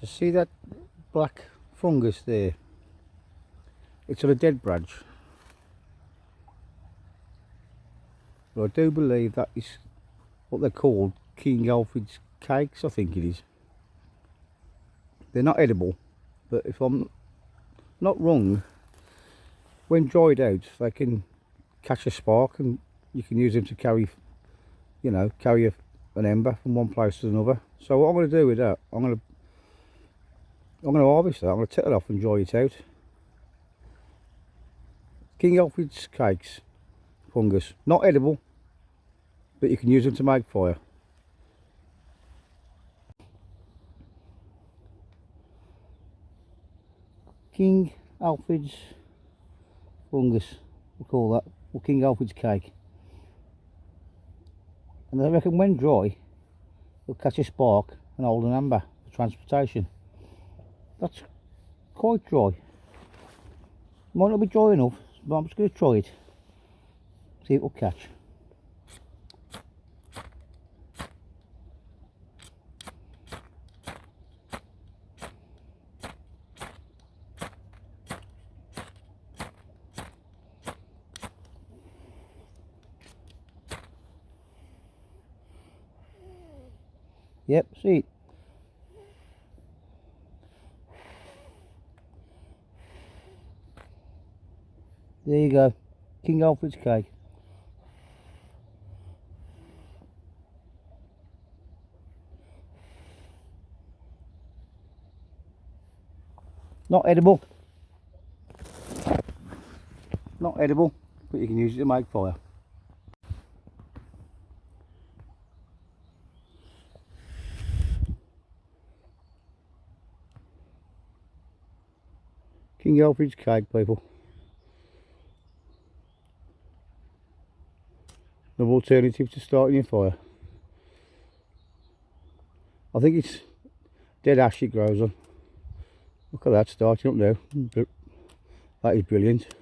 See that black fungus there? It's on a dead branch. But I do believe that is what they're called, King Alfred's cakes, I think it is. They're not edible, but if I'm not wrong, when dried out they can catch a spark and you can use them to carry, you know, an ember from one place to another. So what I'm going to do with that, I'm going to harvest that. I'm going to take it off and dry it out. King Alfred's cakes, fungus, not edible, but you can use them to make fire. King Alfred's fungus, we'll call that, or King Alfred's cake. And I reckon when dry, it'll catch a spark and hold an ember for transportation. That's quite dry. Might not be dry enough, but I'm just going to try it. See if it will catch. Yep, see. There you go, King Alfred's cake. Not edible. Not edible, but you can use it to make fire. King Alfred's cake, people. No alternative to starting your fire. I think it's dead ash it grows on. Look at that starting up now. That is brilliant.